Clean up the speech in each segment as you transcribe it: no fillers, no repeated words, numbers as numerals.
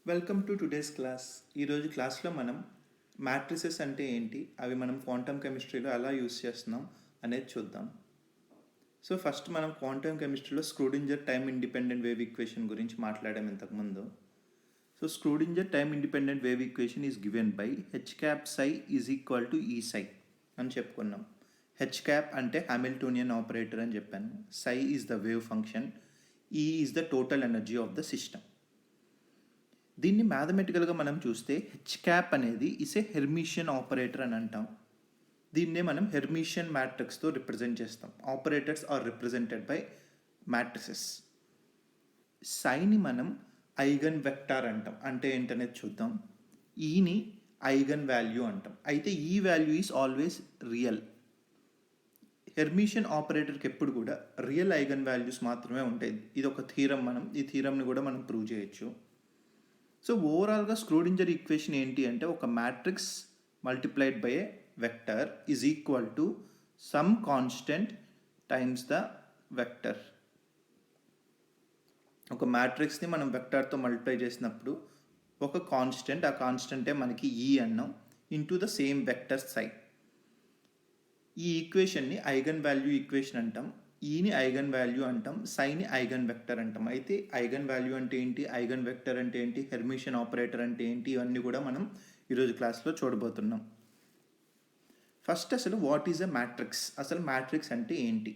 Welcome to today's class. ఈరోజు క్లాస్లో మనం మ్యాట్రిసెస్ అంటే ఏంటి, అవి మనం క్వాంటమ్ కెమిస్ట్రీలో ఎలా యూస్ చేస్తున్నాం అనేది చూద్దాం. సో ఫస్ట్ మనం క్వాంటమ్ కెమిస్ట్రీలో Schrodinger time independent wave equation గురించి మాట్లాడాం ఇంతకుముందు. So Schrodinger time independent wave equation is given by H cap psi is equal to E psi అని చెప్పుకున్నాం. హెచ్ క్యాప్ అంటే హామిల్టోనియన్ ఆపరేటర్ అని చెప్పాను. Psi is the wave function, E is the total energy of the system. దీన్ని మ్యాథమెటికల్గా మనం చూస్తే H cap అనేది ఇస్ ఏ హెర్మిషియన్ ఆపరేటర్ అని అంటాం. దీన్నే మనం హెర్మిషియన్ మ్యాట్రిక్స్తో రిప్రజెంట్ చేస్తాం. Operators are represented by matrices. సైని మనం ఐగన్ వెక్టార్ అంటాం. అంటే ఏంటనేది చూద్దాం. ఈని ఐగన్ వాల్యూ అంటాం. అయితే ఈ value is always real. Hermitian ఆపరేటర్కి ఎప్పుడు కూడా రియల్ ఐగన్ వాల్యూస్ మాత్రమే ఉంటాయి. ఇది ఒక థీరం. ఈ థీరంని కూడా మనం ప్రూవ్ చేయొచ్చు. సో ఓవరాల్గా స్క్రూడింజర్ ఈక్వేషన్ ఏంటి అంటే ఒక matrix multiplied by A vector is equal to some constant times the vector. ఒక మ్యాట్రిక్స్ని మనం వెక్టర్తో మల్టిప్లై చేసినప్పుడు ఒక కాన్స్టెంట్, ఆ కాన్స్టెంటే మనకి ఈ అన్నాం, ఇంటూ ద సేమ్ వెక్టర్ సై. ఈ ఈక్వేషన్ని ఐగన్ వాల్యూ ఈక్వేషన్ అంటాం. ఈని ఐగన్ వాల్యూ అంటాం, సైని ఐగన్ వెక్టర్ అంటాం. అయితే ఐగన్ వాల్యూ అంటే ఏంటి, ఐగన్ వెక్టర్ అంటే ఏంటి, హెర్మిషియన్ ఆపరేటర్ అంటే ఏంటి, ఇవన్నీ కూడా మనం ఈరోజు క్లాస్లో చూడబోతున్నాం. ఫస్ట్ అసలు వాట్ ఈజ్ ఎ మ్యాట్రిక్స్, అసలు మ్యాట్రిక్స్ అంటే ఏంటి?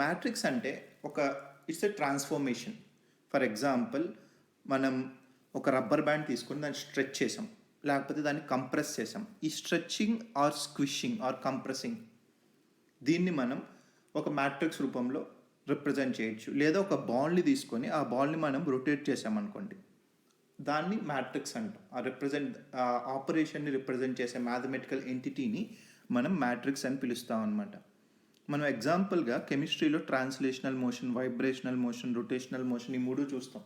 మ్యాట్రిక్స్ అంటే it's a transformation. For example, మనం ఒక రబ్బర్ బ్యాండ్ తీసుకుని దాన్ని స్ట్రెచ్ చేసాం, లేకపోతే దాన్ని కంప్రెస్ చేసాం. ఈ స్ట్రెచ్చింగ్ ఆర్ స్క్విషింగ్ ఆర్ కంప్రెసింగ్, దీన్ని మనం ఒక మ్యాట్రిక్స్ రూపంలో రిప్రజెంట్ చేయొచ్చు. లేదా ఒక బాల్ని తీసుకొని ఆ బాల్ని మనం రొటేట్ చేసామనుకోండి, దాన్ని మ్యాట్రిక్స్ అంటాం. ఆ ఆపరేషన్ని రిప్రజెంట్ చేసే మ్యాథమెటికల్ ఎంటిటీని మనం మ్యాట్రిక్స్ అని పిలుస్తాం అనమాట. మనం ఎగ్జాంపుల్గా కెమిస్ట్రీలో translational motion, vibrational motion, rotational motion, ఈ మూడు చూస్తాం.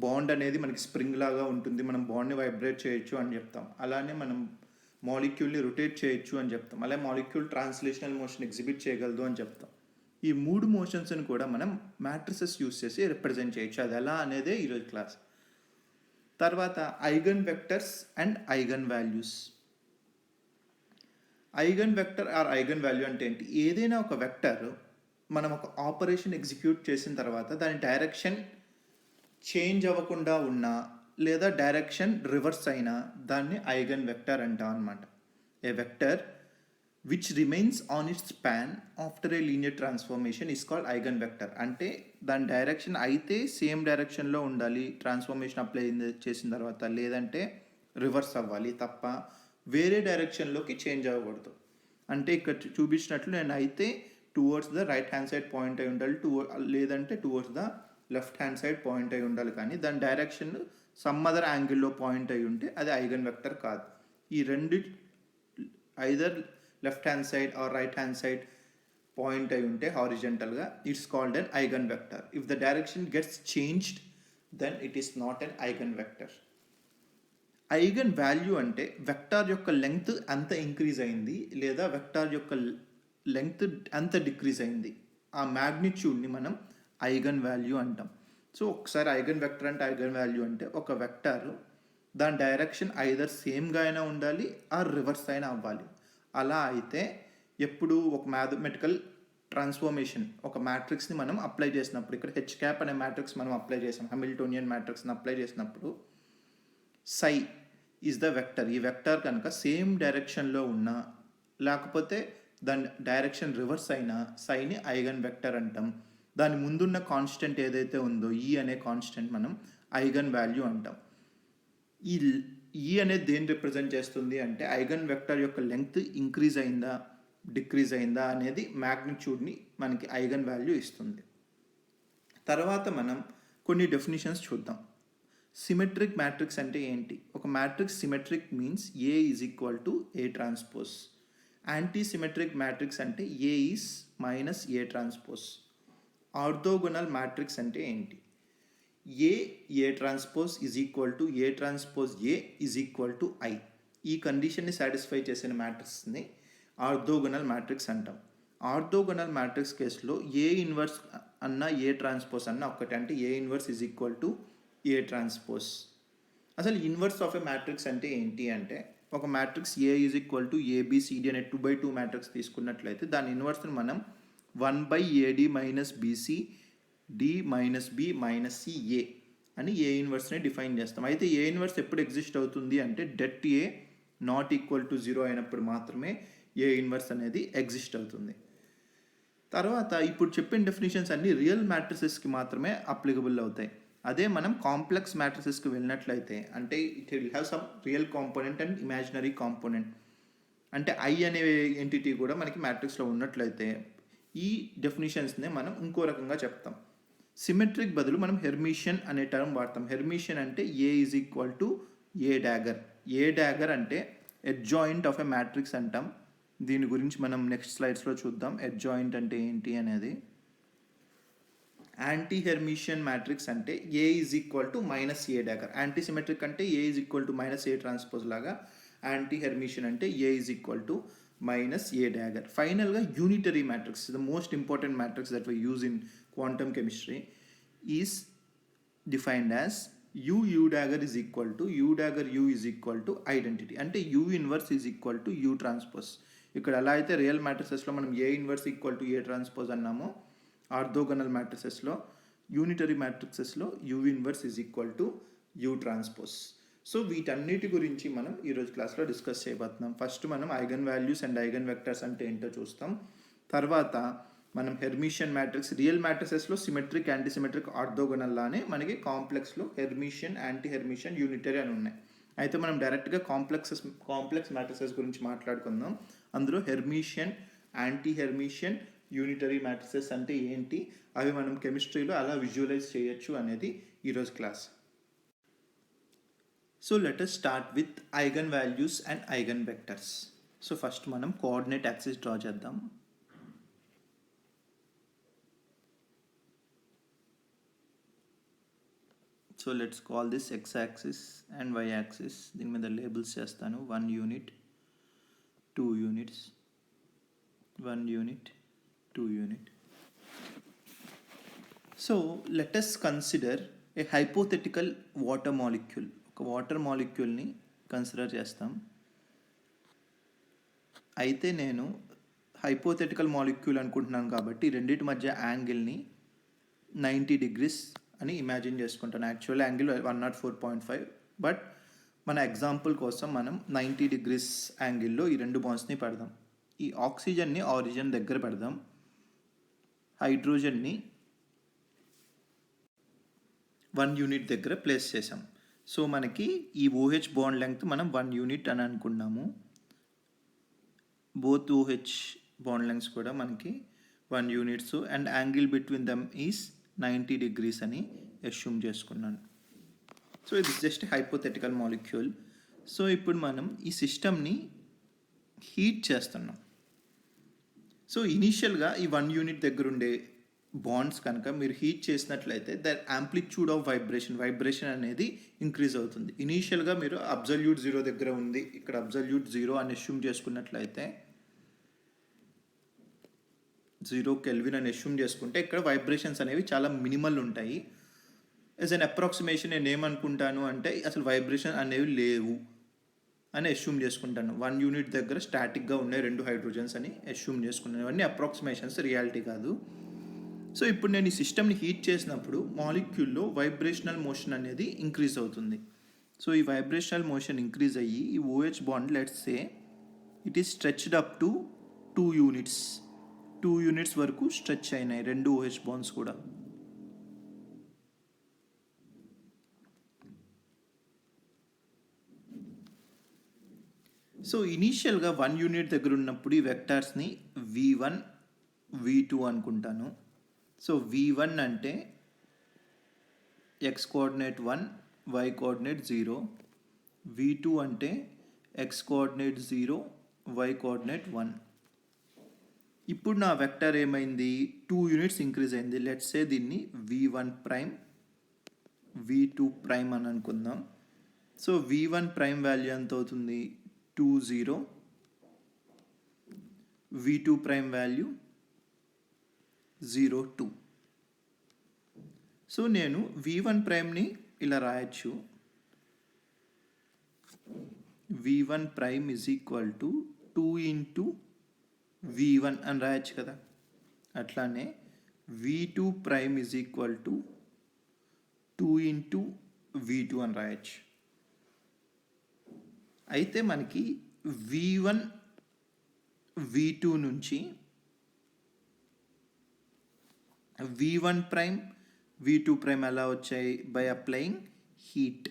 బాండ్ అనేది మనకి స్ప్రింగ్ లాగా ఉంటుంది, మనం బాండ్ని వైబ్రేట్ చేయొచ్చు అని చెప్తాం. అలానే మనం మాలిక్యూల్ని రొటేట్ చేయొచ్చు అని చెప్తాం. అలాగే మాలిక్యూల్ ట్రాన్స్లేషనల్ మోషన్ ఎగ్జిబిట్ చేయగలదు అని చెప్తాం. ఈ మూడు మోషన్స్ని కూడా మనం మ్యాట్రిసెస్ యూస్ చేసి రిప్రజెంట్ చేయొచ్చు. అది ఎలా అనేదే ఈరోజు క్లాస్. తర్వాత eigen vectors and eigen values. Eigen vector or eigen value అంటే ఏంటి? ఏదైనా ఒక వెక్టర్ మనం ఒక ఆపరేషన్ ఎగ్జిక్యూట్ చేసిన తర్వాత దాని డైరెక్షన్ చేంజ్ అవ్వకుండా ఉన్నా లేదా డైరెక్షన్ రివర్స్ అయినా దాన్ని ఐగన్ వెక్టర్ అంటాం అనమాట. A vector which remains on its span after a linear transformation is called eigen vector. అంటే దాని డైరెక్షన్ అయితే సేమ్ డైరెక్షన్లో ఉండాలి ట్రాన్స్ఫర్మేషన్ అప్లై చేసిన తర్వాత, లేదంటే రివర్స్ అవ్వాలి తప్ప వేరే డైరెక్షన్లోకి చేంజ్ అవ్వకూడదు. అంటే ఇక్కడ చూపించినట్లు నేను అయితే towards the right hand side point అయి ఉండాలి, లేదంటే towards the left hand side point అయి ఉండాలి. కానీ దాని డైరెక్షన్ సమ్ అదర్ యాంగిల్లో పాయింట్ అయి ఉంటే అది ఐగన్ వెక్టర్ కాదు. ఈ రెండు either left hand side or right hand side point అయి ఉంటే హారిజెంటల్గా, it's called an eigen vector. If the direction gets changed then it is not an eigen vector. Eigen value అంటే వెక్టార్ యొక్క length ఎంత increase అయింది లేదా vector యొక్క length ఎంత డిక్రీజ్ అయింది, ఆ మ్యాగ్నిట్యూడ్ని మనం ఐగన్ వాల్యూ అంటాం. సో ఒకసారి ఐగన్ వెక్టర్ అంటే ఐగన్ వాల్యూ అంటే ఒక వెక్టర్ దాని డైరెక్షన్ ఐదర్ సేమ్గా అయినా ఉండాలి ఆర్ రివర్స్ అయినా అవ్వాలి. అలా అయితే ఎప్పుడు ఒక మ్యాథమెటికల్ ట్రాన్స్ఫర్మేషన్ ఒక మ్యాట్రిక్స్ని మనం అప్లై చేసినప్పుడు, ఇక్కడ హెచ్ క్యాప్ అనే మ్యాట్రిక్స్ మనం అప్లై చేసాం, హామిల్టోనియన్ మ్యాట్రిక్స్ని అప్లై చేసినప్పుడు సై ఈజ్ ద వెక్టర్. ఈ వెక్టర్ కనుక సేమ్ డైరెక్షన్లో ఉన్నా లేకపోతే దాని డైరెక్షన్ రివర్స్ అయినా సైని ఐగన్ వెక్టర్ అంటాం. దాని ముందున్న కాన్స్టెంట్ ఏదైతే ఉందో ఈ అనే కాన్స్టెంట్ మనం ఐగన్ వాల్యూ అంటాం. ఈ అనేది దేని రిప్రజెంట్ చేస్తుంది అంటే ఐగన్ వెక్టర్ యొక్క లెంగ్త్ ఇంక్రీజ్ అయిందా డిక్రీజ్ అయిందా అనేది మ్యాగ్నిట్యూడ్ని మనకి ఐగన్ వాల్యూ ఇస్తుంది. తర్వాత మనం కొన్ని డెఫినిషన్స్ చూద్దాం. సిమెట్రిక్ మ్యాట్రిక్స్ అంటే ఏంటి? ఒక matrix symmetric means A is equal to A transpose. Anti symmetric matrix అంటే A is minus A transpose. Orthogonal matrix అంటే ఏంటి? A transpose is equal to A transpose A is equal to I. ఈ కండిషన్ని satisfy చేసిన మ్యాట్రిక్స్ని orthogonal matrix అంటాం. ఆర్థోగోనల్ మ్యాట్రిక్స్ కేసులో ఏ ఇన్వర్స్ అన్న ఏ ట్రాన్స్పోజ్ అన్న ఒకటి. అంటే A inverse is equal to A transpose. అసలు ఇన్వర్స్ ఆఫ్ ఎ మ్యాట్రిక్స్ అంటే ఏంటి అంటే, ఒక matrix A is equal to ABCD అనే 2x2 మ్యాట్రిక్స్ తీసుకున్నట్లయితే దాని ఇన్వర్స్ని మనం 1/AD minus BC D minus B minus CA అని ఏ ఇన్వర్స్ని డిఫైన్ చేస్తాం. అయితే ఏ ఇన్వర్స్ ఎప్పుడు ఎగ్జిస్ట్ అవుతుంది అంటే det A not equal to 0 అయినప్పుడు మాత్రమే ఏ ఇన్వర్స్ అనేది ఎగ్జిస్ట్ అవుతుంది. తర్వాత ఇప్పుడు చెప్పిన డెఫినేషన్స్ అన్ని రియల్ మ్యాట్రిసెస్కి మాత్రమే అప్లికబుల్ అవుతాయి. అదే మనం కాంప్లెక్స్ మ్యాట్రిసెస్కి వెళ్ళినట్లయితే అంటే it will have some real component and imaginary component. అంటే ఐ అనే ఎంటిటీ కూడా మనకి మ్యాట్రిక్స్లో ఉన్నట్లయితే ఈ డెఫినేషన్స్నే మనం ఇంకో రకంగా చెప్తాం. సిమెట్రిక్ బదులు మనం హెర్మిషియన్ అనే టర్మ్ వాడతాం. హెర్మిషియన్ అంటే ఏ ఈజ్ ఈక్వల్ టు ఏ డాగర్. ఏ డాగర్ అంటే అడ్జాయింట్ ఆఫ్ ఎ మ్యాట్రిక్స్ అంటాం. దీని గురించి మనం నెక్స్ట్ స్లైడ్స్లో చూద్దాం అడ్జాయింట్ అంటే ఏంటి అనేది. యాంటీ హెర్మిషియన్ మ్యాట్రిక్స్ అంటే A is equal to minus A dagger. Anti symmetric అంటే A is equal to minus A transpose లాగా, యాంటీ హెర్మిషియన్ అంటే A is equal to minus A dagger. ఫైనల్గా unitary matrix, the most important matrix that we use in quantum chemistry is defined as u dagger is equal to u dagger u is equal to identity. అంటే u inverse is equal to u transpose. ఇక్కడ ఎలా అయితే real మ్యాట్రిసెస్లో మనం A inverse equal to A transpose అన్నామో, orthogonal మ్యాట్రిసెస్లో, unitary మ్యాట్రిసెస్లో u inverse is equal to u transpose. So వీటన్నిటి గురించి మనం ఈరోజు క్లాస్లో డిస్కస్ చేయబోతున్నాం. ఫస్ట్ మనం eigen values and eigen vectors అంటే ఏంటో చూస్తాం. తర్వాత మనం హెర్మిషియన్ మ్యాట్రిక్స్, రియల్ మ్యాట్రిసెస్లో సిమెట్రిక్, యాంటీ సిమెట్రిక్, ఆర్థోగనల్ లానే మనకి కాంప్లెక్స్లో హెర్మిషియన్, యాంటీ హెర్మిషియన్, యూనిటరీ అని ఉన్నాయి. అయితే మనం డైరెక్ట్గా కాంప్లెక్స్ మ్యాట్రిసెస్ గురించి మాట్లాడుకుందాం. అందులో Hermitian, anti Hermitian, unitary matrices అంటే ఏంటి, అవి మనం కెమిస్ట్రీలో అలా విజువలైజ్ చేయొచ్చు అనేది ఈరోజు class. So let us start with eigen values and eigen vectors. So first మనం కోఆర్డినేట్ యాక్సిస్ డ్రా చేద్దాం. So let's call this X axis and Y axis. దీని మీద లేబుల్స్ చేస్తాను. 1 unit, 2 units, 1 unit, 2 unit. So let us consider a hypothetical water molecule. ఒక water మాలిక్యూల్ని consider చేస్తాం. అయితే నేను హైపోథెటికల్ మాలిక్యూల్ అనుకుంటున్నాను కాబట్టి రెండింటి మధ్య యాంగిల్ని 90 degrees అని ఇమాజిన్ చేసుకుంటాను. యాక్చువల్ యాంగిల్ 104.5, బట్ మన ఎగ్జాంపుల్ కోసం మనం 90 degrees యాంగిల్లో ఈ రెండు బాండ్స్ని పెడదాం. ఈ ఆక్సిజన్ని ఆరిజిన్ దగ్గర పెడదాం, హైడ్రోజన్ని 1 యూనిట్ దగ్గర ప్లేస్ చేసాం. సో మనకి ఈ OH బాండ్ లెంగ్త్ మనం 1 యూనిట్ అని అనుకున్నాము. బోత్ OH బాండ్ లెంగ్త్స్ కూడా మనకి 1 units and angle between dum is 90 degrees అని అస్యూమ్ చేసుకున్నాను. సో ఇది జస్ట్ హైపోథెటికల్ మాలిక్యూల్. సో ఇప్పుడు మనం ఈ సిస్టమ్ని హీట్ చేస్తున్నాం. సో ఇనీషియల్గా ఈ 1 యూనిట్ దగ్గర ఉండే బాండ్స్ కనుక మీరు హీట్ చేసినట్లయితే ద యాంప్లిట్యూడ్ ఆఫ్ వైబ్రేషన్ అనేది ఇంక్రీజ్ అవుతుంది. ఇనీషియల్గా మీరు అబ్జల్యూట్ 0 దగ్గర ఉంది, ఇక్కడ అబ్జల్యూట్ 0 అని అస్యూమ్ చేసుకున్నట్లయితే 0 కెల్విన్ అని అస్యూమ్ చేసుకుంటే ఇక్కడ వైబ్రేషన్స్ అనేవి చాలా మినిమల్ ఉంటాయి. యాజ్ అన్ అప్రాక్సిమేషన్ నేను ఏమనుకుంటాను అంటే అసలు వైబ్రేషన్ అనేవి లేవు అని అస్యూమ్ చేసుకుంటాను. 1 యూనిట్ దగ్గర స్టాటిక్గా ఉన్నాయి 2 హైడ్రోజన్స్ అని అస్యూమ్ చేసుకున్నాను. ఇవన్నీ అప్రాక్సిమేషన్స్, రియాలిటీ కాదు. సో ఇప్పుడు నేను ఈ సిస్టమ్ని హీట్ చేసినప్పుడు మాలిక్యూల్లో వైబ్రేషనల్ మోషన్ అనేది ఇంక్రీజ్ అవుతుంది. సో ఈ వైబ్రేషనల్ మోషన్ ఇంక్రీజ్ అయ్యి ఈ OH bond let's say it is stretched up to 2 units. 2 units వరకు స్ట్రెచ్ అయినాయి 2 OH బాండ్స్ కూడా. సో ఇనీషియల్గా 1 యూనిట్ దగ్గర ఉన్నప్పుడు ఈ వెక్టార్స్ని V1, V2 అనుకుంటాను. సో V1 అంటే x coordinate 1, y coordinate 0. V2 అంటే x కోఆర్డినేట్ 0, y కోఆర్డినేట్ 1. ఇప్పుడు నా వెక్టర్ ఏమైంది, 2 యూనిట్స్ ఇంక్రీజ్ అయింది. లెట్స్ సే దీన్ని V1 ప్రైమ్, V2 ప్రైమ్ అని అనుకుందాం. సో V1 ప్రైమ్ వాల్యూ ఎంత అవుతుంది, 2 0. V2 prime value 0 2. సో నేను V1 ప్రైమ్ని ఇలా రాయొచ్చు, v1 prime is equal to 2 into v1 అని రాయొచ్చు కదా. అట్లానే v2 prime is equal to 2 into v2 అని రాయొచ్చు. అయితే మనకి v1 v2 నుంచి v1 ప్రైమ్ v2 ప్రైమ్ ఎలా వచ్చాయి? By applying heat.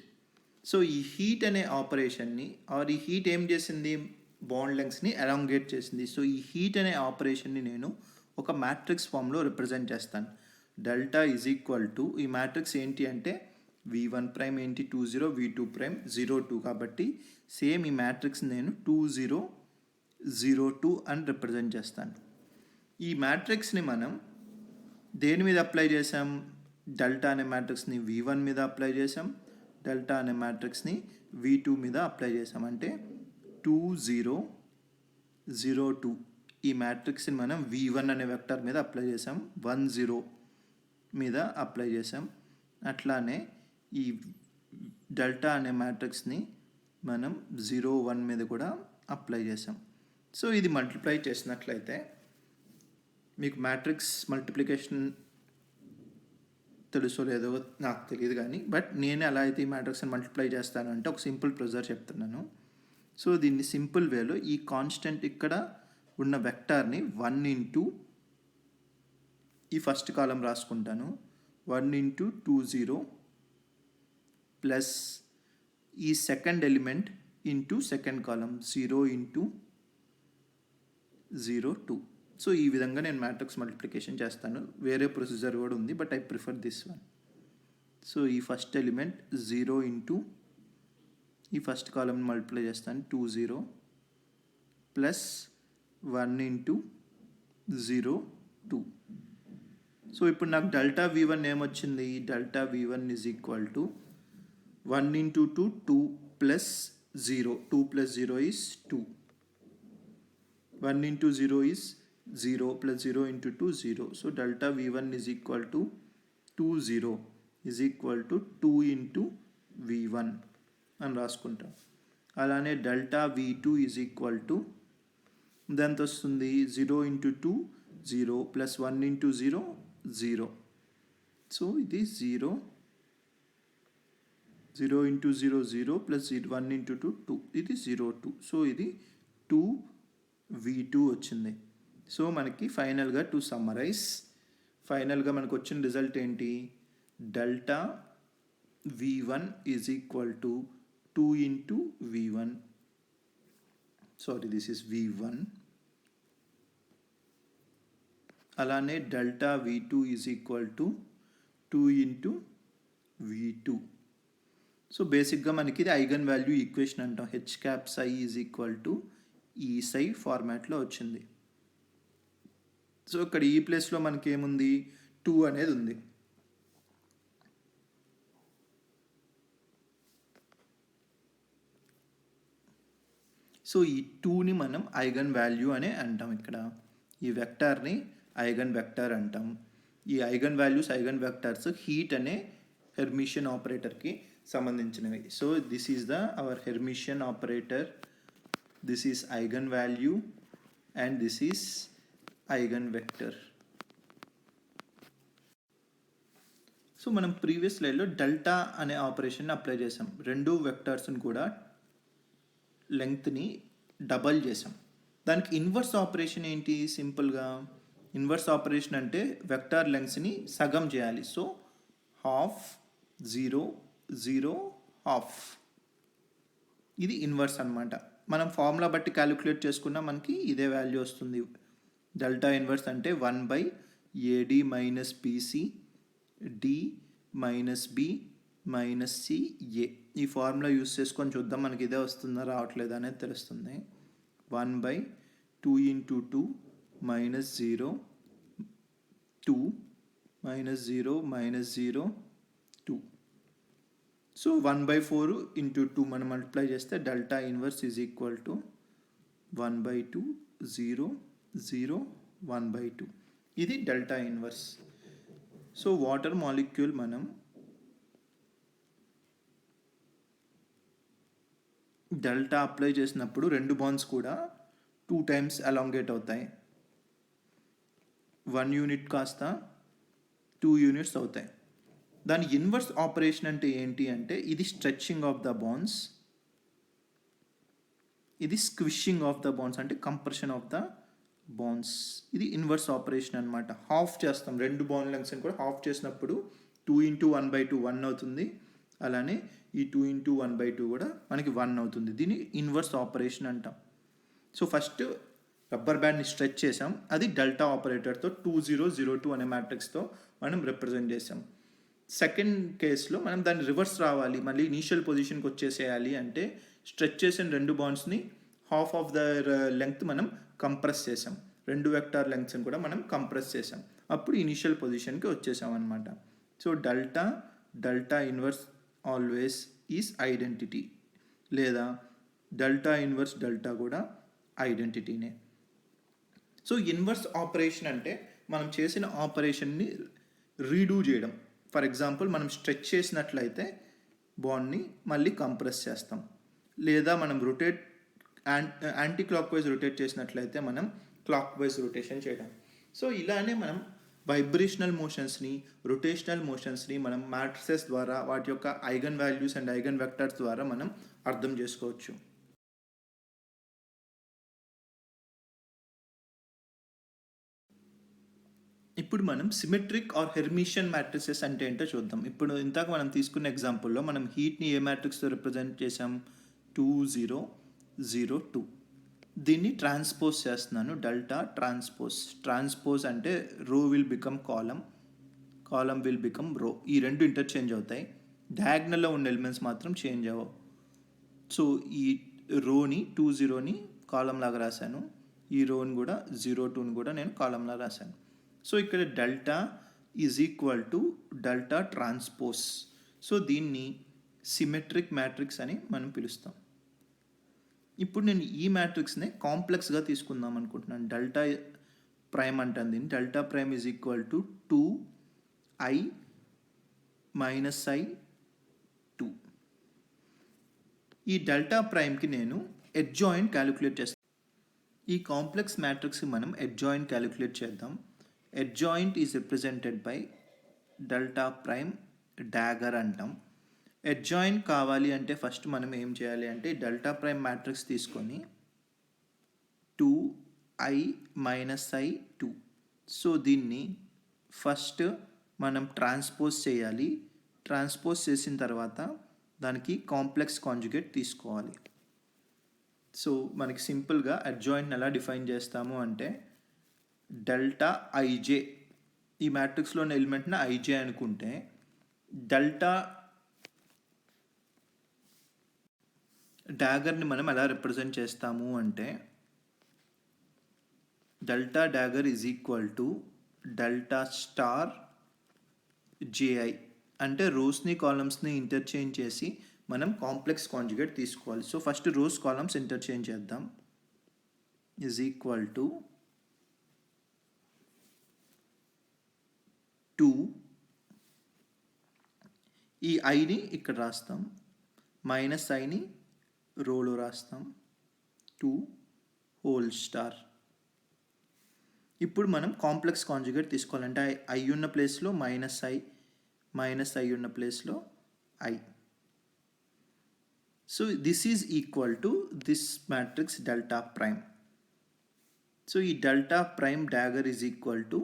సో ఈ హీట్ అనే ఆపరేషన్ని ఆర్ ఈ హీట్ ఏం చేసింది? బాండ్ లెంగ్స్ని ఎలాంగేట్ చేసింది. సో ఈ హీట్ అనే ఆపరేషన్ని నేను ఒక మ్యాట్రిక్స్ ఫామ్లో రిప్రజెంట్ చేస్తాను. డెల్టా ఈజ్ ఈక్వల్ టు, ఈ మ్యాట్రిక్స్ ఏంటి అంటే v1 ప్రైమ్ ఏంటి 20, v2 ప్రైమ్ 02 కాబట్టి సేమ్ ఈ మ్యాట్రిక్స్ నేను 2002 అని రిప్రజెంట్ చేస్తాను. ఈ మ్యాట్రిక్స్ని మనం దేని మీద అప్లై చేసాం? డెల్టా అనే మ్యాట్రిక్స్ని v1 మీద అప్లై చేసాం, డెల్టా అనే మ్యాట్రిక్స్ని v2 మీద అప్లై చేసాం. అంటే 2002 ఈ మ్యాట్రిక్స్ని మనం v1 అనే వెక్టర్ మీద అప్లై చేసాం, 10 మీద అప్లై చేసాం. అట్లానే ఈ డెల్టా అనే మ్యాట్రిక్స్ని మనం 01 మీద కూడా అప్లై చేసాం. సో ఇది మల్టిప్లై చేసినట్లయితే మీకు మ్యాట్రిక్స్ మల్టిప్లికేషన్ తెలుసో లేదో నాకు తెలియదు కానీ, బట్ నేను ఎలా అయితే ఈ మ్యాట్రిక్స్ని మల్టిప్లై చేస్తాను అంటే ఒక సింపుల్ ప్రొసీజర్ చెప్తున్నాను. సో దీన్ని సింపుల్ వేలో ఈ కాన్స్టెంట్ ఇక్కడ ఉన్న వెక్టార్ని 1 ఇంటూ ఈ ఫస్ట్ కాలం రాసుకుంటాను, 1 ఇంటూ 20 ప్లస్ ఈ second element into second column 0 into 02. So ఈ విధంగా నేను మ్యాట్రిక్స్ మల్టిప్లికేషన్ చేస్తాను. వేరే ప్రొసీజర్ కూడా ఉంది, but I prefer this one. So ఈ ఫస్ట్ ఎలిమెంట్ 0 ఇంటూ ఈ ఫస్ట్ కాలమ్ని మల్టిప్లై చేస్తాను 20 ప్లస్ 1 ఇంటూ 02. సో ఇప్పుడు నాకు డెల్టా v1 ఏమొచ్చింది? Delta v1 is equal to 1 into 2 2 plus 0, 2 plus 0 is 2, 1 into 0 is 0 plus 0 into 2 0. So delta v1 is equal to 20 is equal to 2 into v1 అని రాసుకుంటాం. అలానే delta v2 is equal to ఎంత వస్తుంది? 0 into 2 0 plus 1 into 0 0. So ఇది 0 into 0 0 plus 1 into 2 2. ఇది 02. So ఇది 2v2 వచ్చింది. So మనకి ఫైనల్గా టు సమ్మరైజ్, ఫైనల్గా మనకు వచ్చిన రిజల్ట్ ఏంటి? Delta v1 is equal to 2 into v1, sorry this is v1. అలానే delta v2 is equal to 2 into v2. So బేసిక్గా మనకి ఇది ఐగన్ వాల్యూ ఈక్వేషన్ అంటాం. H cap psi is equal to E సై ఫార్మాట్లో వచ్చింది. సో ఇక్కడ ఈ ప్లేస్లో మనకి ఏముంది? 2 అనేది ఉంది. సో ఈ 2ని మనం ఐగన్ వాల్యూ అనే అంటాం. ఇక్కడ ఈ వెక్టార్ని ఐగన్ వెక్టర్ అంటాం. ఈ eigen values, eigen vectors heat అనే హెర్మిషియన్ ఆపరేటర్కి సంబంధించినవి. So this is our Hermitian operator, this is eigen value and this is eigen vector. So మనం ప్రీవియస్ స్లైడ్లో డెల్టా అనే ఆపరేషన్ అప్లై చేసాం. రెండు వెక్టర్స్ని కూడా లెంగ్త్ని డబల్ చేసాం. దానికి ఇన్వర్స్ ఆపరేషన్ ఏంటి? సింపుల్గా ఇన్వర్స్ ఆపరేషన్ అంటే వెక్టార్ లెంగ్త్ని సగం చేయాలి. సో 1/2 0 0 1/2 ఇది ఇన్వర్స్ అనమాట. మనం ఫార్ములా బట్టి క్యాలిక్యులేట్ చేసుకున్నా మనకి ఇదే వాల్యూ వస్తుంది. డెల్టా ఇన్వర్స్ అంటే 1/AD minus BC D minus B minus CA. ఈ ఫార్ములా యూస్ చేసుకొని చూద్దాం మనకి ఇదే వస్తుందా రావట్లేదా అనేది తెలుస్తుంది. 1/2 into 2 minus 0 2 minus 0 minus 0 2. So 1/4 into 2 మనం మల్టిప్లై చేస్తే delta inverse is equal to 1/2 0 0 1/2. ఇది delta inverse. So water molecule మనం డెల్టా అప్లై చేసినప్పుడు రెండు బాండ్స్ కూడా 2 టైమ్స్ అలాంగేట్ అవుతాయి. 1 యూనిట్ కాస్త 2 యూనిట్స్ అవుతాయి. దాని ఇన్వర్స్ ఆపరేషన్ అంటే ఏంటి అంటే ఇది స్ట్రెచ్చింగ్ ఆఫ్ ద బాండ్స్, ఇది స్క్విషింగ్ ఆఫ్ ద బాండ్స్ అంటే కంప్రెషన్ ఆఫ్ ద బాండ్స్. ఇది ఇన్వర్స్ ఆపరేషన్ అనమాట. హాఫ్ చేస్తాం, రెండు బాండ్ లెంగ్స్ని కూడా హాఫ్ చేసినప్పుడు 2 × 1/2 1 అవుతుంది. అలానే ఈ 2 × 1/2 కూడా మనకి 1 అవుతుంది. దీన్ని ఇన్వర్స్ ఆపరేషన్ అంటాం. సో ఫస్ట్ రబ్బర్ బ్యాండ్ని స్ట్రెచ్ చేసాం, అది డెల్టా ఆపరేటర్తో 2002 అనే మ్యాట్రిక్స్తో మనం రిప్రజెంట్ చేసాం. సెకండ్ కేసులో మనం దాన్ని రివర్స్ రావాలి, మళ్ళీ ఇనీషియల్ పొజిషన్కి వచ్చేసేయాలి అంటే స్ట్రెచ్ చేసిన రెండు బాండ్స్ని హాఫ్ ఆఫ్ ద లెంగ్త్ మనం కంప్రెస్ చేసాం, రెండు వెక్టార్ లెంగ్త్స్ని కూడా మనం కంప్రెస్ చేసాం, అప్పుడు ఇనీషియల్ పొజిషన్కి వచ్చేసాం అనమాట. So delta inverse always is identity, లేదా డెల్టా ఇన్వర్స్ డెల్టా కూడా ఐడెంటిటీనే. సో ఇన్వర్స్ ఆపరేషన్ అంటే మనం చేసిన ఆపరేషన్ని రీడూ చేయడం. ఫర్ ఎగ్జాంపుల్ మనం స్ట్రెచ్ చేసినట్లయితే బాండ్ని మళ్ళీ కంప్రెస్ చేస్తాం, లేదా మనం యాంటీ క్లాక్ వైజ్ రొటేట్ చేసినట్లయితే మనం క్లాక్ వైజ్ రొటేషన్ చేయడం. సో ఇలానే మనం వైబ్రేషనల్ మోషన్స్ని, రొటేషనల్ మోషన్స్ని మనం మ్యాట్రిసెస్ ద్వారా, వాటి యొక్క eigen values and eigen vectors ద్వారా మనం అర్థం చేసుకోవచ్చు. ఇప్పుడు మనం సిమెట్రిక్ ఆర్ హెర్మిషియన్ మ్యాట్రిసెస్ అంటే ఏంటో చూద్దాం. ఇప్పుడు ఇంతకు మనం తీసుకున్న ఎగ్జాంపుల్లో మనం హీట్ని ఏ మ్యాట్రిక్స్తో రిప్రజెంట్ చేసాం, 2002. దీన్ని ట్రాన్స్పోజ్ చేస్తున్నాను, డెల్టా ట్రాన్స్పోజ్ అంటే రో will become column will become రో. ఈ రెండు ఇంటర్చేంజ్ అవుతాయి, డయాగ్నల్లో ఉన్న ఎలిమెంట్స్ మాత్రం చేంజ్ అవ్వవు. సో ఈ రోని 20ని కాలం లాగా రాశాను, ఈ రోని కూడా 02ని కూడా నేను కాలంలా రాశాను. సో ఇక్కడ delta is equal to delta transpose. So దీన్ని సిమెట్రిక్ మ్యాట్రిక్స్ అని మనం పిలుస్తాం. ఇప్పుడు నేను ఈ మ్యాట్రిక్స్ని కాంప్లెక్స్గా తీసుకుందాం అనుకుంటున్నాను. డెల్టా ప్రైమ్ అంటాను దీన్ని. Delta prime is equal to 2i - i2. ఈ డెల్టా ప్రైమ్కి నేను అడ్జాయింట్ క్యాలిక్యులేట్ చేస్తాను. ఈ కాంప్లెక్స్ మ్యాట్రిక్స్కి మనం అడ్జాయింట్ క్యాలిక్యులేట్ చేద్దాం. Adjoint is represented by delta prime Dagar అంటాం. అడ్జాయింట్ కావాలి అంటే ఫస్ట్ మనం ఏం చేయాలి అంటే డెల్టా ప్రైమ్ మ్యాట్రిక్స్ తీసుకొని 2i - i2. సో దీన్ని ఫస్ట్ మనం ట్రాన్స్పోజ్ చేయాలి. ట్రాన్స్పోజ్ చేసిన తర్వాత దానికి కాంప్లెక్స్ కాంజుగేట్ తీసుకోవాలి. సో మనకి సింపుల్గా అడ్జాయింట్ని ఎలా డిఫైన్ చేస్తాము అంటే డెల్టా ఐజే, ఈ మ్యాట్రిక్స్లోని ఎలిమెంట్ని ఐజే అనుకుంటే డెల్టా డాగర్ని మనం ఎలా రిప్రజెంట్ చేస్తాము అంటే delta Dagar is equal to delta star JI. అంటే రోస్ని కాలమ్స్ని ఇంటర్చేంజ్ చేసి మనం కాంప్లెక్స్ కాంజుగేట్ తీసుకోవాలి. So first rows columns interchange చేద్దాం. ఈజ్ ఈక్వల్ టు 2, ఈ ఐని ఇక్కడ రాస్తాం, మైనస్ ఐని రోలో రాస్తాం, 2 హోల్ స్టార్. ఇప్పుడు మనం కాంప్లెక్స్ కాంజుగేట్ తీసుకోవాలంటే ఐ ఉన్న ప్లేస్లో మైనస్ ఐ ఉన్న ప్లేస్లో I. So this is equal to this matrix delta prime. So ఈ delta prime dagger is equal to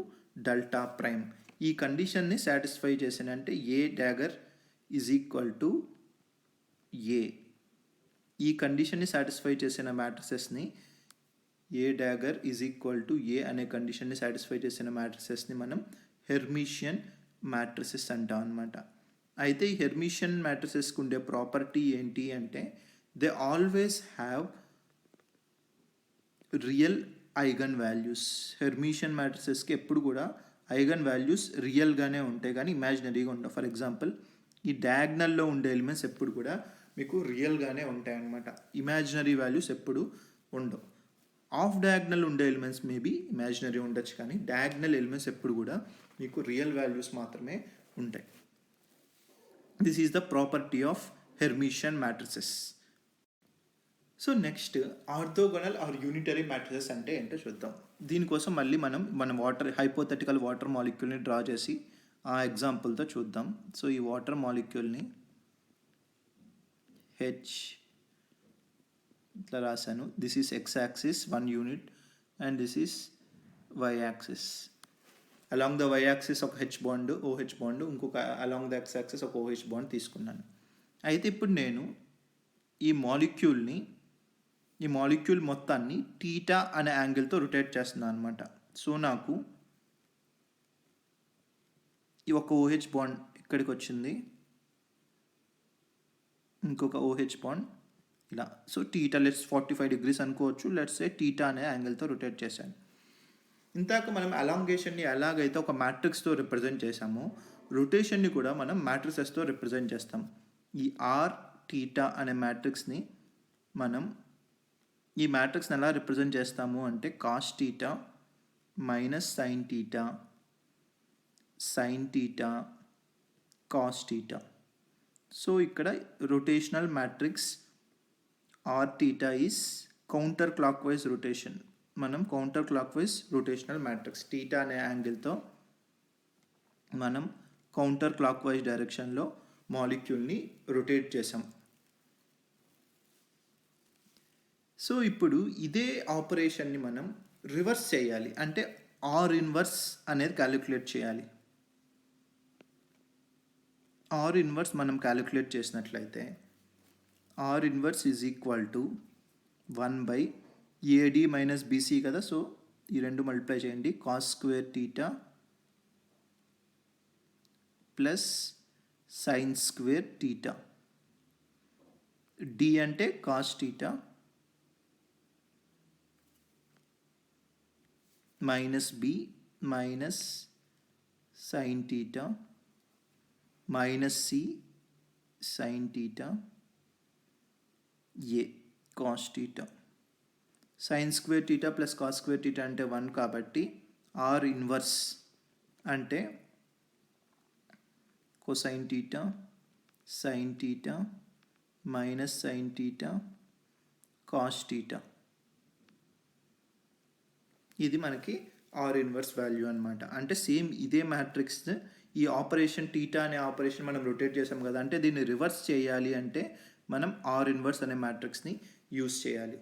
delta prime. ఈ కండిషన్ని సాటిస్ఫై చేసానంటే A dagger is equal to A. ఈ కండిషన్ని సాటిస్ఫై చేసిన మ్యాట్రిసెస్ని A dagger is equal to A అనే కండిషన్ని సాటిస్ఫై చేసిన మ్యాట్రిసెస్ని మనం హెర్మిషియన్ మ్యాట్రిసెస్ అంటాం అనమాట. అయితే ఈ హెర్మిషియన్ మ్యాట్రిసెస్కి ఉండే ప్రాపర్టీ ఏంటి అంటే they always have real eigen values. Hermitian మ్యాట్రిసెస్కి ఎప్పుడు కూడా ఐగన్ వాల్యూస్ రియల్గానే ఉంటాయి కానీ ఇమాజినరీగా ఉండవు. ఫర్ ఎగ్జాంపుల్ ఈ డయాగ్నల్లో ఉండే ఎలిమెంట్స్ ఎప్పుడు కూడా మీకు రియల్గానే ఉంటాయి అన్నమాట, ఇమాజినరీ వాల్యూస్ ఎప్పుడు ఉండవు. ఆఫ్ డయాగ్నల్ ఉండే ఎలిమెంట్స్ మేబీ ఇమాజినరీ ఉండొచ్చు కానీ డయాగ్నల్ ఎలిమెంట్స్ ఎప్పుడు కూడా మీకు రియల్ వాల్యూస్ మాత్రమే ఉంటాయి. This is the property of Hermitian matrices. So next orthogonal or unitary matrices అంటే ఏంటో చూద్దాం. దీనికోసం మళ్ళీ మనం హైపోథెటికల్ వాటర్ మాలిక్యూల్ని డ్రా చేసి ఆ ఎగ్జాంపుల్తో చూద్దాం. సో ఈ వాటర్ మాలిక్యూల్ని హెచ్ ఇట్లా రాశాను. This is X axis 1 unit and this is Y axis. Along the Y axis ఒక హెచ్ బాండ్ ఓహెచ్ బాండ్, ఇంకొక అలాంగ్ ద ఎక్స్ యాక్సిస్ ఒక ఓహెచ్ బాండ్ తీసుకున్నాను. అయితే ఇప్పుడు నేను ఈ మాలిక్యూల్ మొత్తాన్ని టీటా అనే యాంగిల్తో రొటేట్ చేస్తున్నాను అనమాట. సో నాకు ఈ ఒక ఓహెచ్ బాండ్ ఇక్కడికి వచ్చింది, ఇంకొక ఓహెచ్ బాండ్ ఇలా. సో టీటా లెట్స్ 45 degrees అనుకోవచ్చు. లెట్స్ సే టీటా అనే యాంగిల్తో రొటేట్ చేశాను. ఇంతాక మనం అలాంగేషన్ని ఎలాగైతే ఒక మ్యాట్రిక్స్తో రిప్రజెంట్ చేసామో రొటేషన్ని కూడా మనం మ్యాట్రిసెస్తో రిప్రజెంట్ చేస్తాం. ఈ ఆర్ టీటా అనే మ్యాట్రిక్స్ని మనం ఈ మ్యాట్రిక్స్ని ఎలా రిప్రజెంట్ చేస్తాము అంటే cos theta minus sine theta cos theta. So ఇక్కడ rotational matrix R theta is counter clockwise rotation. మనం counter clockwise rotational matrix theta అనే యాంగిల్తో మనం కౌంటర్ క్లాక్ వైజ్ డైరెక్షన్లో మాలిక్యూల్ని రొటేట్ చేసాం. సో ఇప్పుడు ఇదే ఆపరేషన్ని మనం రివర్స్ చేయాలి, అంటే ఆర్ ఇన్వర్స్ అనేది క్యాలిక్యులేట్ చేయాలి. ఆర్ ఇన్వర్స్ మనం క్యాలిక్యులేట్ చేసినట్లయితే R inverse is equal to 1/AD minus BC కదా. సో ఈ రెండు మల్టిప్లై చేయండి. Cos square theta plus sine square theta. D అంటే cos theta minus B minus sine theta minus C sine theta A cos theta. Sine square theta plus cos square theta అంటే 1 కాబట్టి R inverse అంటే cosine theta sine theta minus sine theta cos theta. ఇది మనకి are inverse value అనమాట. అంటే same ఇదే matrix ఈ operation theta అనే ఆపరేషన్ మనం రొటేట్ చేసాం కదా, అంటే దీన్ని రివర్స్ చేయాలి అంటే మనం ఆర్ ఇన్వర్స్ అనే మ్యాట్రిక్స్ని యూస్ చేయాలి.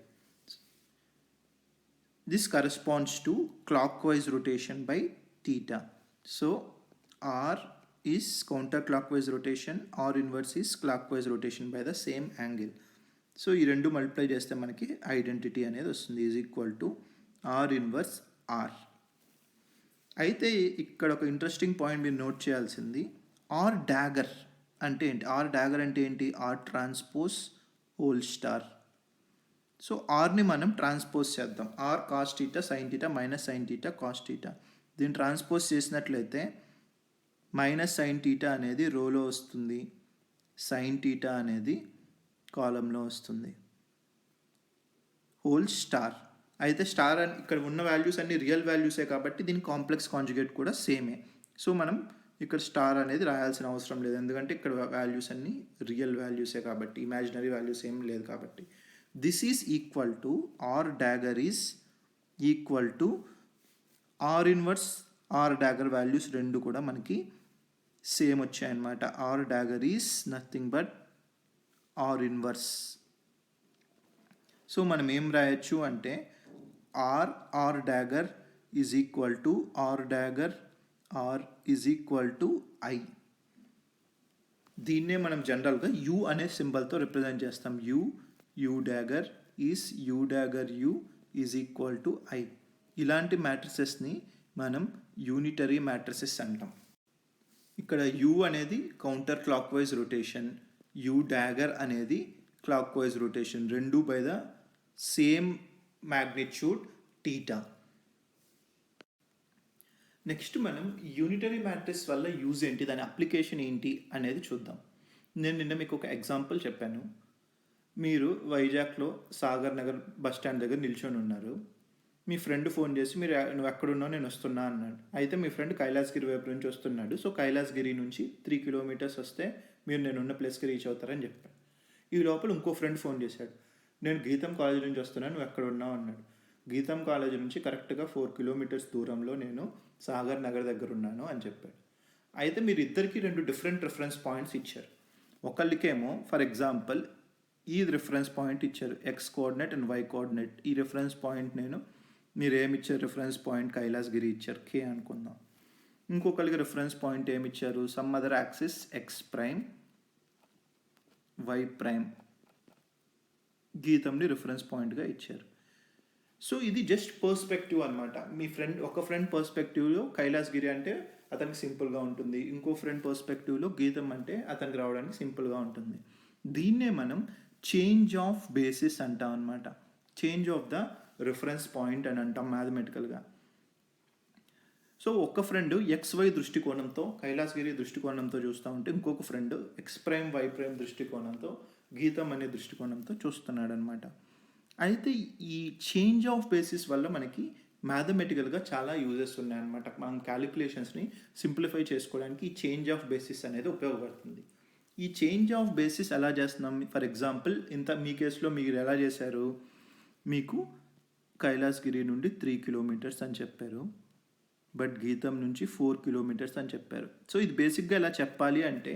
This corresponds to clockwise rotation by theta. So R is counter clockwise rotation, R inverse is clockwise rotation by the same angle. So ఈ రెండు మల్టిప్లై చేస్తే మనకి ఐడెంటిటీ అనేది వస్తుంది, is equal to R inverse R. అయితే ఇక్కడ ఒక interesting point మీరు నోట్ చేయాల్సింది, ఆర్ డాగర్ అంటే ఏంటి? ఆర్ డాగర్ అంటే ఏంటి? R transpose whole star. So ఆర్ని మనం ట్రాన్స్పోజ్ చేద్దాం. R cos theta sine theta minus sine theta cos theta. దీన్ని ట్రాన్స్పోజ్ చేసినట్లయితే మైనస్ సైన్ టీటా అనేది రోలో వస్తుంది, సైన్ టీటా అనేది కాలంలో వస్తుంది. Whole star. అయితే స్టార్ అని ఇక్కడ ఉన్న వాల్యూస్ అన్ని రియల్ వాల్యూసే కాబట్టి దీని కాంప్లెక్స్ కాంజుగేట్ కూడా సేమే. సో మనం ఇక్కడ స్టార్ అనేది రాయాల్సిన అవసరం లేదు, ఎందుకంటే ఇక్కడ వాల్యూస్ అన్ని రియల్ వాల్యూసే కాబట్టి, ఇమాజినరీ వాల్యూస్ ఏం లేదు కాబట్టి. This is equal to R dagger is equal to R inverse R dagger values రెండు కూడా మనకి సేమ్ వచ్చాయన్నమాట. R dagger is nothing but R inverse. So మనం ఏం రాయొచ్చు అంటే R dagger is equal to R dagger R is equal to I. దీన్నే మనం జనరల్గా యూ అనే సింబల్తో రిప్రజెంట్ చేస్తాం. U dagger U is equal to I. ఇలాంటి మ్యాట్రిసెస్ని మనం యూనిటరీ మ్యాట్రిసెస్ అంటాం. ఇక్కడ యూ అనేది counter clockwise rotation, you Dagar అనేది క్లాక్ వైజ్ రొటేషన్, రెండు by the same magnitude theta. Next మనం యూనిటరీ మ్యాట్రిక్స్ వల్ల యూజ్ ఏంటి, దాని అప్లికేషన్ ఏంటి అనేది చూద్దాం. నేను నిన్న మీకు ఒక ఎగ్జాంపుల్ చెప్పాను. మీరు వైజాగ్లో సాగర్ నగర్ బస్ స్టాండ్ దగ్గర నిల్చొని ఉన్నారు. మీ ఫ్రెండ్ ఫోన్ చేసి నువ్వు ఎక్కడున్నావు, నేను వస్తున్నా అన్నాడు. అయితే మీ ఫ్రెండ్ కైలాసగిరి వైపు నుంచి వస్తున్నాడు. సో కైలాసగిరి నుంచి 3 kilometers వస్తే మీరు నేనున్న ప్లేస్కి రీచ్ అవుతారని చెప్పాను. ఈ లోపల ఇంకో ఫ్రెండ్ ఫోన్ చేశాడు, నేను గీతం కాలేజ్ నుంచి వస్తున్నాను, నువ్వు ఎక్కడ ఉన్నావు అన్నాడు. గీతం కాలేజ్ నుంచి కరెక్ట్గా 4 కిలోమీటర్స్ దూరంలో నేను సాగర్ నగర్ దగ్గర ఉన్నాను అని చెప్పాడు. అయితే మీరు ఇద్దరికి 2 డిఫరెంట్ రిఫరెన్స్ పాయింట్స్ ఇచ్చారు. ఒకళ్ళకేమో ఫర్ ఎగ్జాంపుల్ ఈ రిఫరెన్స్ పాయింట్ ఇచ్చారు, X coordinate and Y coordinate. ఈ రిఫరెన్స్ పాయింట్ మీరు ఏమి ఇచ్చారు, రిఫరెన్స్ పాయింట్ కైలాసగిరి ఇచ్చారు, కే అనుకుందాం. ఇంకొకరికి రిఫరెన్స్ పాయింట్ ఏమి ఇచ్చారు, some other axis X prime Y prime, గీతంని రిఫరెన్స్ పాయింట్గా ఇచ్చారు. సో ఇది జస్ట్ పర్స్పెక్టివ్ అనమాట. మీ ఒక ఫ్రెండ్ పర్స్పెక్టివ్లో కైలాసగిరి అంటే అతనికి సింపుల్గా ఉంటుంది, ఇంకో ఫ్రెండ్ పర్స్పెక్టివ్లో గీతం అంటే అతనికి రావడానికి సింపుల్గా ఉంటుంది. దీన్నే మనం చేంజ్ ఆఫ్ బేసిస్ అంటాం అనమాట. Change of the reference point అని అంటాం మ్యాథమెటికల్గా. సో ఒక ఫ్రెండ్ XY దృష్టికోణంతో కైలాసగిరి దృష్టికోణంతో చూస్తూ ఉంటే, ఇంకొక friend X prime Y prime దృష్టికోణంతో గీతం అనే దృష్టికోణంతో చూస్తున్నాడు అనమాట. అయితే ఈ చేంజ్ ఆఫ్ బేసిస్ వల్ల మనకి మ్యాథమెటికల్గా చాలా యూజెస్ ఉన్నాయన్నమాట. మనం క్యాలిక్యులేషన్స్ని సింప్లిఫై చేసుకోవడానికి ఈ చేంజ్ ఆఫ్ బేసిస్ అనేది ఉపయోగపడుతుంది. ఈ చేంజ్ ఆఫ్ బేసిస్ ఎలా చేస్తున్నాం, ఫర్ ఎగ్జాంపుల్ మీ కేసులో మీరు ఎలా చేశారు, మీకు కైలాసగిరి నుండి 3 కిలోమీటర్స్ అని చెప్పారు, బట్ గీతం నుంచి 4 కిలోమీటర్స్ అని చెప్పారు. సో ఇది బేసిక్గా ఎలా చెప్పాలి అంటే,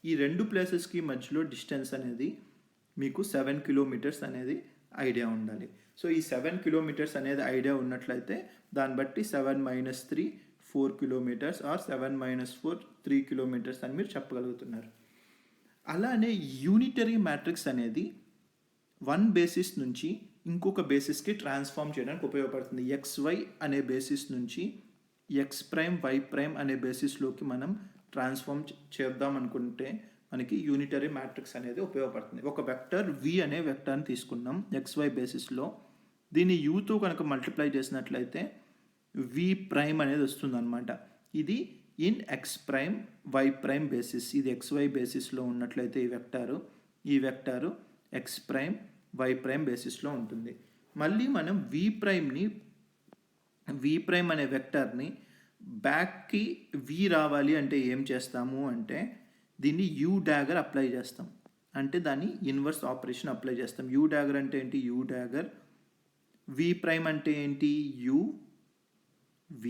ఈ 2 ప్లేసెస్కి మధ్యలో డిస్టెన్స్ అనేది మీకు 7 కిలోమీటర్స్ అనేది ఐడియా ఉండాలి. సో ఈ 7 కిలోమీటర్స్ అనేది ఐడియా ఉన్నట్లయితే దాన్ని బట్టి 7 - 3 4 కిలోమీటర్స్ ఆర్ 7 - 4 3 కిలోమీటర్స్ అని మీరు చెప్పగలుగుతున్నారు. అలానే యూనిటరీ మ్యాట్రిక్స్ అనేది వన్ బేసిస్ నుంచి ఇంకొక బేసిస్కి ట్రాన్స్ఫార్మ్ చేయడానికి ఉపయోగపడుతుంది. XY అనే బేసిస్ నుంచి ఎక్స్ ప్రైమ్ వై ప్రైమ్ అనే బేసిస్లోకి మనం ట్రాన్స్ఫార్మ్ చేద్దాం అనుకుంటే మనకి యూనిటరీ మ్యాట్రిక్స్ అనేది ఉపయోగపడుతుంది. ఒక వెక్టర్ V అనే వెక్టర్ని తీసుకున్నాం XY బేసిస్లో, దీన్ని యూతో కనుక మల్టిప్లై చేసినట్లయితే V ప్రైమ్ అనేది వస్తుంది అనమాట. ఇది in X prime Y prime basis. ఇది XY బేసిస్లో ఉన్నట్లయితే ఈ vector X prime Y prime బేసిస్లో ఉంటుంది. మళ్ళీ మనం V ప్రైమ్ అనే వెక్టర్ని బ్యాక్కి V రావాలి అంటే ఏం చేస్తాము అంటే, దీన్ని U డాగర్ అప్లై చేస్తాం. అంటే దాన్ని ఇన్వర్స్ ఆపరేషన్ అప్లై చేస్తాం. U డాగర్ అంటే ఏంటి, U డాగర్. V ప్రైమ్ అంటే ఏంటి, U V.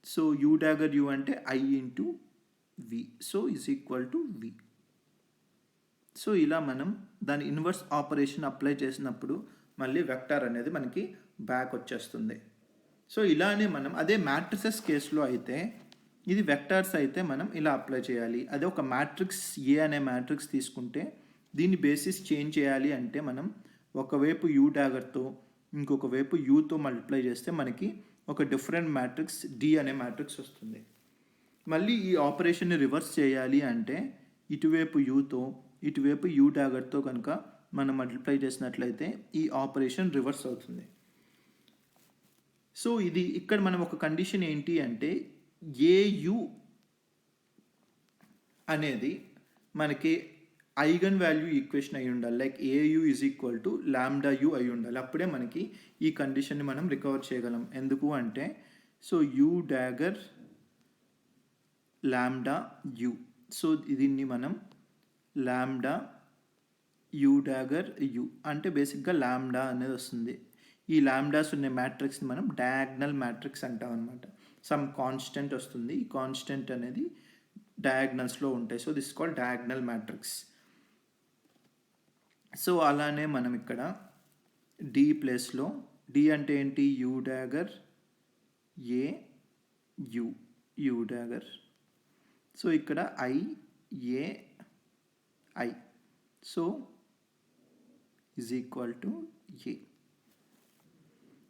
So U Dagar U అంటే I into V. So is equal to V. So ఇలా మనం దాని ఇన్వర్స్ ఆపరేషన్ అప్లై చేసినప్పుడు మళ్ళీ వెక్టార్ అనేది మనకి బ్యాక్ వచ్చేస్తుంది. సో ఇలానే మనం అదే మ్యాట్రిసెస్ కేసులో అయితే, ఇది వెక్టార్స్ అయితే మనం ఇలా అప్లై చేయాలి. అదే ఒక మ్యాట్రిక్స్ A అనే మ్యాట్రిక్స్ తీసుకుంటే దీని బేసిస్ చేంజ్ చేయాలి అంటే మనం ఒకవైపు U డాగర్తో ఇంకొక వైపు Uతో మల్టిప్లై చేస్తే మనకి ఒక డిఫరెంట్ మ్యాట్రిక్స్ D అనే మ్యాట్రిక్స్ వస్తుంది. మళ్ళీ ఈ ఆపరేషన్ని రివర్స్ చేయాలి అంటే ఇటువైపు Uతో ఇటువైపు U డాగర్తో కనుక మనం మల్టిప్లై చేసినట్లయితే ఈ ఆపరేషన్ రివర్స్ అవుతుంది. సో ఇది ఇక్కడ మనం ఒక కండిషన్ ఏంటి అంటే, AU అనేది మనకి ఐగన్ వాల్యూ ఈక్వేషన్ అయి ఉండాలి. Like AU is equal to λU అయి ఉండాలి. అప్పుడే మనకి ఈ కండిషన్ని మనం రికవర్ చేయగలం. ఎందుకు అంటే, so U Dagar λU. So దీన్ని మనం λU డాగర్ U అంటే బేసిక్గా లాంబ్డా అనేది వస్తుంది. ఈ లాంబ్డాస్ ఉన్న మ్యాట్రిక్స్ని మనం డయాగ్నల్ మ్యాట్రిక్స్ అంటాం అనమాట. సమ్ కాన్స్టెంట్ వస్తుంది, ఈ కాన్స్టెంట్ అనేది డయాగ్నల్స్లో ఉంటాయి. So this called diagonal matrix. So అలానే మనం ఇక్కడ D ప్లేస్లో, D అంటే ఏంటి, U Dagar U Dagar. So ఇక్కడ I so is equal to A.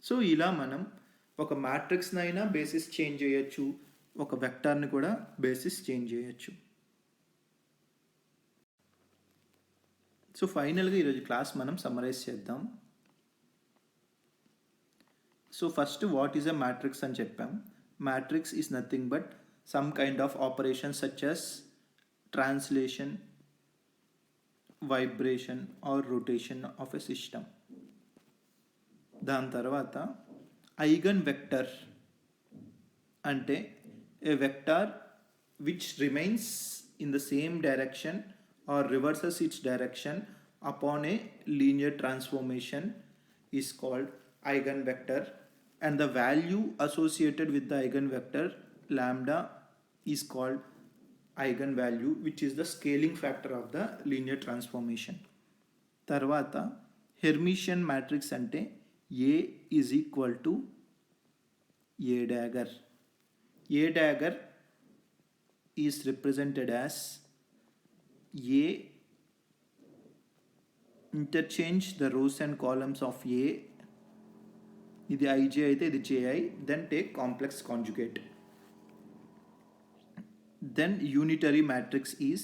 So ఇలా మనం ఒక మ్యాట్రిక్స్ని అయినా బేసిస్ చేంజ్ చేయొచ్చు, ఒక వెక్టార్ని కూడా బేసిస్ చేంజ్ చేయొచ్చు. సో ఫైనల్గా ఈరోజు క్లాస్ మనం సమ్మరైజ్ చేద్దాం. So first what is a matrix అని చెప్పాం. Matrix is nothing but some kind of operation such as translation, vibration or rotation of a system. దాని తర్వాత ఐగన్ వెక్టర్ అంటే a vector which remains in the same direction or reverses its direction upon a linear transformation is called eigenvector, and the value associated with the eigenvector lambda is called eigenvalue, which is the scaling factor of the linear transformation. తర్వాత Hermitian matrix అంటే A is equal to A dagger. A dagger is represented as A, interchange the rows and columns of A, ఇది ij అయితే ఇది ji, then take complex conjugate. Then unitary matrix is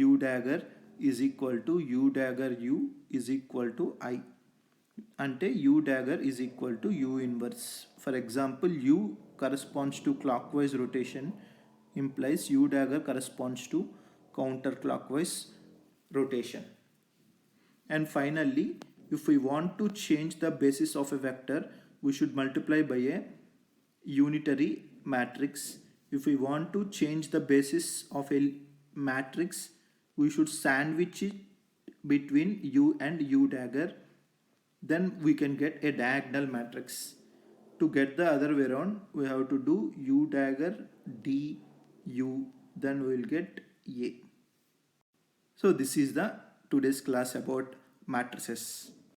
U dagger is equal to U dagger U is equal to I. Ante U dagger is equal to U inverse. For example, U corresponds to clockwise rotation implies U dagger corresponds to counterclockwise rotation. And finally, if we want to change the basis of a vector, we should multiply by a unitary matrix. If we want to change the basis of a matrix, we should sandwich it between U and U dagger. Then we can get a diagonal matrix. To get the other way around, we have to do U dagger D U, then we will get A. So this is the today's class about matrices.